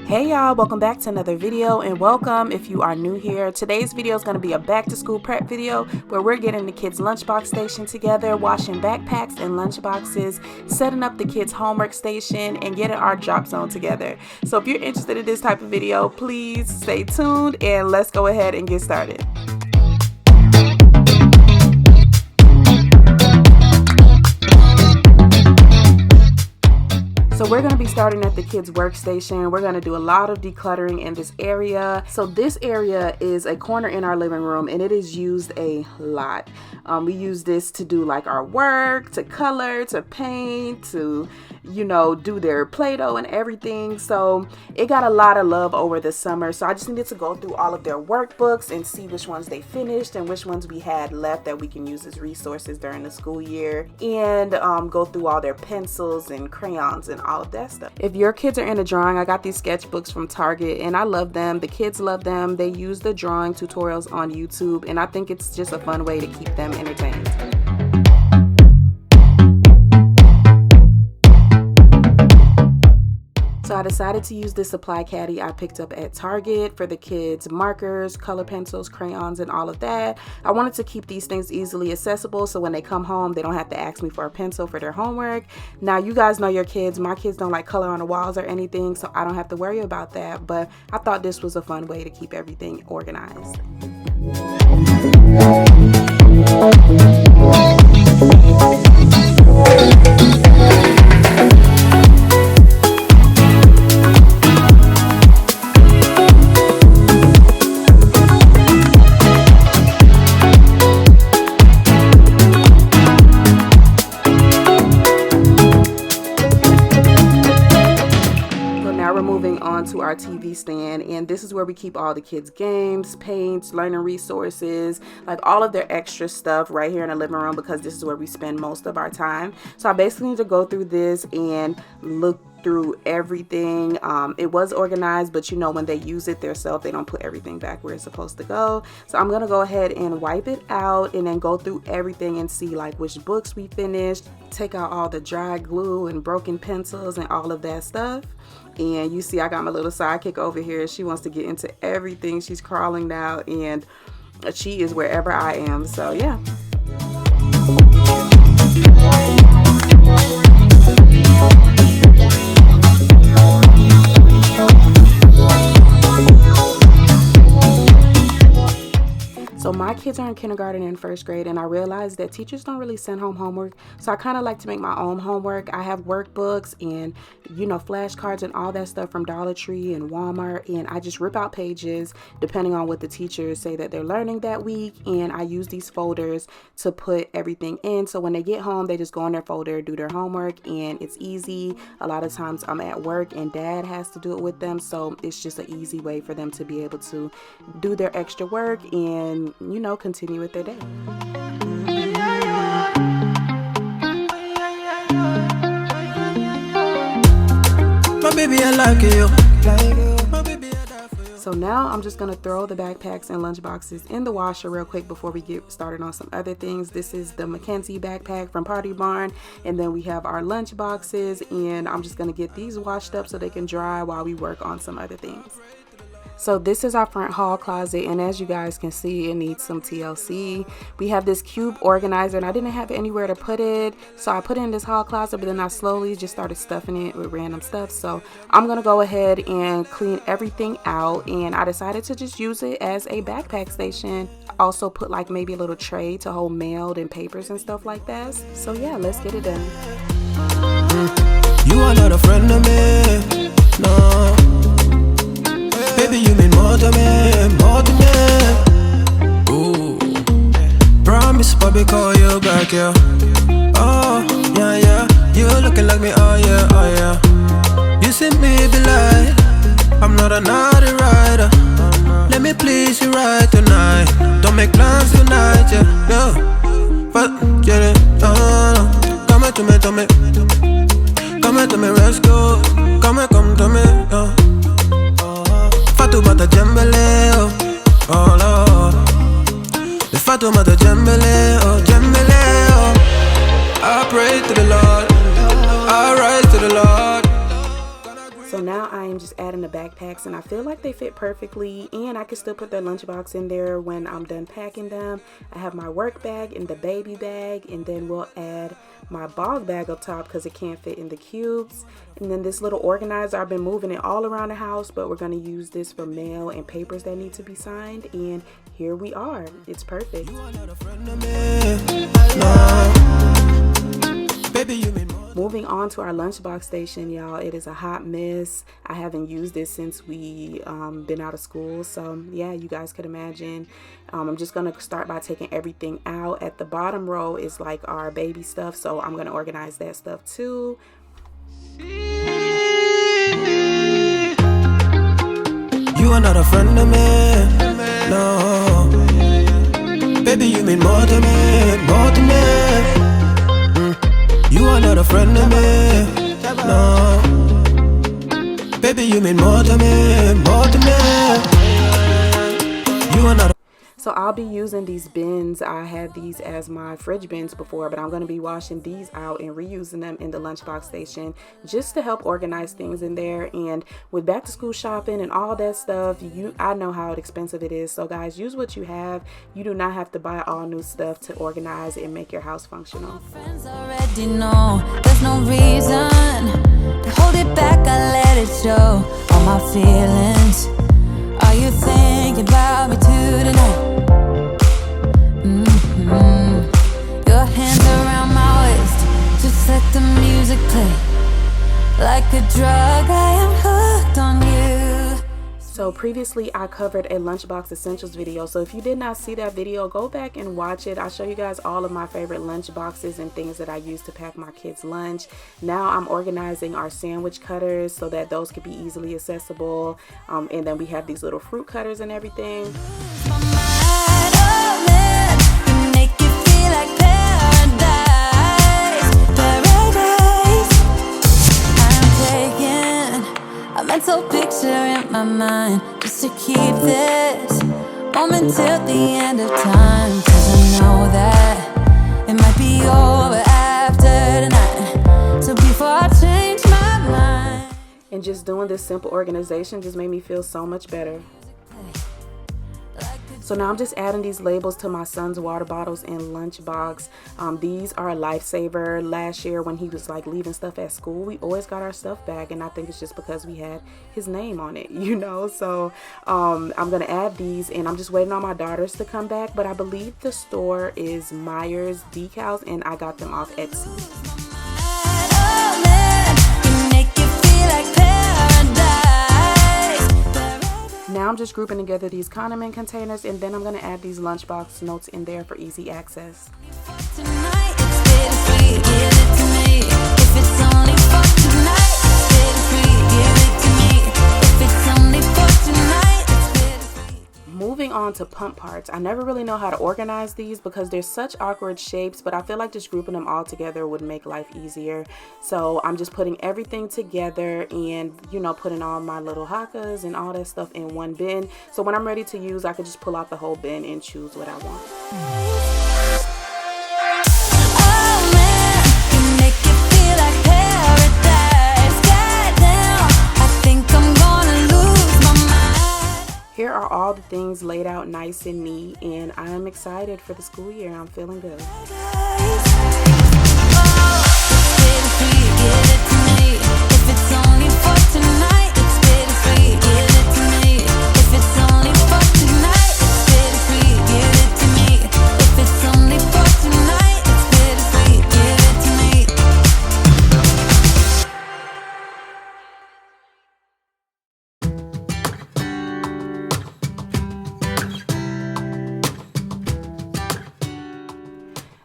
Hey y'all, welcome back to another video, and welcome if you are new here. Today's video is going to be a back to school prep video where we're getting the kids lunchbox station together, washing backpacks and lunchboxes, setting up the kids homework station, and getting our drop zone together. So if you're interested in this type of video, please stay tuned and let's go ahead and get started. So we're going to be starting at the kids' workstation. We're going to do a lot of decluttering in this area. So this area is a corner in our living room, and it is used a lot. We use this to do like our work, to color, to paint, to, do their Play-Doh and everything. So it got a lot of love over the summer. So I just needed to go through all of their workbooks and see which ones they finished and which ones we had left that we can use as resources during the school year, and go through all their pencils and crayons and all of that stuff. If your kids are into drawing, I got these sketchbooks from Target and I love them. The kids love them. They use the drawing tutorials on YouTube, and I think it's just a fun way to keep them entertained. So I decided to use this supply caddy I picked up at Target for the kids' markers, color pencils, crayons, and all of that. I wanted to keep these things easily accessible so when they come home, they don't have to ask me for a pencil for their homework. Now, you guys know your kids. My kids don't like color on the walls or anything, so I don't have to worry about that. But I thought this was a fun way to keep everything organized. To our TV stand, and this is where we keep all the kids' games, paints, learning resources, like all of their extra stuff right here in the living room, because this is where we spend most of our time. So I basically need to go through this and look through everything. It was organized, but when they use it themselves, they don't put everything back where it's supposed to go. So I'm gonna go ahead and wipe it out and then go through everything and see like which books we finished, take out all the dry glue and broken pencils and all of that stuff. And you see I got my little sidekick over here. She wants to get into everything. She's crawling now, and she is wherever I am. So yeah. So my kids are in kindergarten and first grade, and I realized that teachers don't really send home homework. So I kind of like to make my own homework. I have workbooks and, flashcards and all that stuff from Dollar Tree and Walmart. And I just rip out pages depending on what the teachers say that they're learning that week. And I use these folders to put everything in. So when they get home, they just go in their folder, do their homework, and it's easy. A lot of times I'm at work and Dad has to do it with them. So it's just an easy way for them to be able to do their extra work and continue with their day. My baby, I like you. So now I'm just going to throw the backpacks and lunch boxes in the washer real quick before we get started on some other things. This is the Mackenzie backpack from Party Barn, and then we have our lunch boxes, and I'm just going to get these washed up so they can dry while we work on some other things. So this is our front hall closet, and as you guys can see, it needs some TLC. We have this cube organizer, and I didn't have anywhere to put it, so I put it in this hall closet, but then I slowly just started stuffing it with random stuff. So I'm gonna go ahead and clean everything out, and I decided to just use it as a backpack station. Also put like maybe a little tray to hold mail and papers and stuff like that. So yeah, let's get it done. You are not a friend of me, no. Baby, you mean more to me, more to me. Ooh. Promise, Bobby, call you back, yeah. Oh, yeah, yeah. You looking like me, oh yeah, oh yeah. You see me be like, I'm not a naughty rider. Let me please you right tonight. Don't make plans tonight, yeah, yeah. But get it, come to me. Come to me, let's go. Come to me, yeah. Fatoumata Djembélé, oh Lord. The Fatoumata Djembélé, oh Djembélé, oh. I pray to the Lord, I rise to the Lord. So now I am just adding in the backpacks, and I feel like they fit perfectly, and I can still put their lunchbox in there when I'm done packing them. I have my work bag and the baby bag, and then we'll add my bog bag up top because it can't fit in the cubes. And then this little organizer, I've been moving it all around the house, but we're going to use this for mail and papers that need to be signed, and here we are. It's perfect. Moving on to our lunchbox station, y'all. It is a hot mess. I haven't used this since we been out of school, so yeah, you guys could imagine. I'm just gonna start by taking everything out. At the bottom row is like our baby stuff, so I'm gonna organize that stuff too. You are not a friend of me, no. Baby, you mean more to me, more to me. You are not a friend of me, no. Baby, you mean more to me, more to me. You are not. So I'll be using these bins. I had these as my fridge bins before, but I'm going to be washing these out and reusing them in the lunchbox station just to help organize things in there. And with back to school shopping and all that stuff, I know how expensive it is. So guys, use what you have. You do not have to buy all new stuff to organize and make your house functional. Friends already know there's no reason to hold it back. I let it show all my feelings. Are you thinking about me tonight? Your hands around my waist, just let the music play. Like a drug, I am hooked on you. So previously I covered a lunchbox essentials video, so if you did not see that video, go back and watch it. I show you guys all of my favorite lunch boxes and things that I use to pack my kids' lunch. Now I'm organizing our sandwich cutters so that those could be easily accessible, and then we have these little fruit cutters and everything. A mental picture in my mind just to keep this moment till the end of time, 'cause I know that it might be over after tonight. So before I change my mind. And just doing this simple organization just made me feel so much better. So now I'm just adding these labels to my son's water bottles and lunchbox. These are a lifesaver. Last year when he was like leaving stuff at school, we always got our stuff back, and I think it's just because we had his name on it, you know. So I'm gonna add these, and I'm just waiting on my daughters to come back, but I believe the store is Myers Decals, and I got them off Etsy. Now I'm just grouping together these condiment containers, and then I'm going to add these lunchbox notes in there for easy access. Moving on to pump parts. I never really know how to organize these because they're such awkward shapes, but I feel like just grouping them all together would make life easier. So I'm just putting everything together and, you know, putting all my little hakas and all that stuff in one bin. So when I'm ready to use, I can just pull out the whole bin and choose what I want. Here are all the things laid out nice and neat, and I am excited for the school year. I'm feeling good.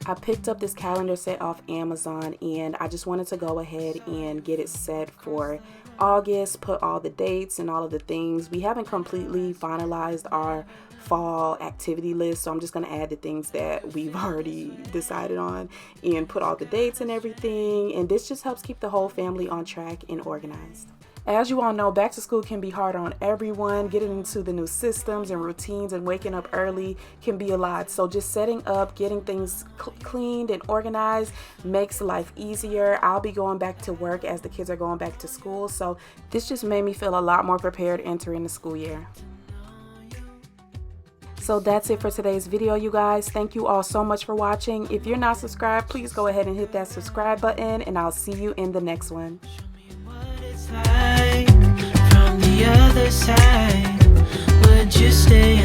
I picked up this calendar set off Amazon, and I just wanted to go ahead and get it set for August, put all the dates and all of the things. We haven't completely finalized our fall activity list, so I'm just going to add the things that we've already decided on and put all the dates and everything, and this just helps keep the whole family on track and organized. As you all know, back to school can be hard on everyone. Getting into the new systems and routines and waking up early can be a lot. So just setting up, getting things cleaned and organized makes life easier. I'll be going back to work as the kids are going back to school. So this just made me feel a lot more prepared entering the school year. So that's it for today's video, you guys. Thank you all so much for watching. If you're not subscribed, please go ahead and hit that subscribe button, and I'll see you in the next one. From the other side, would you stay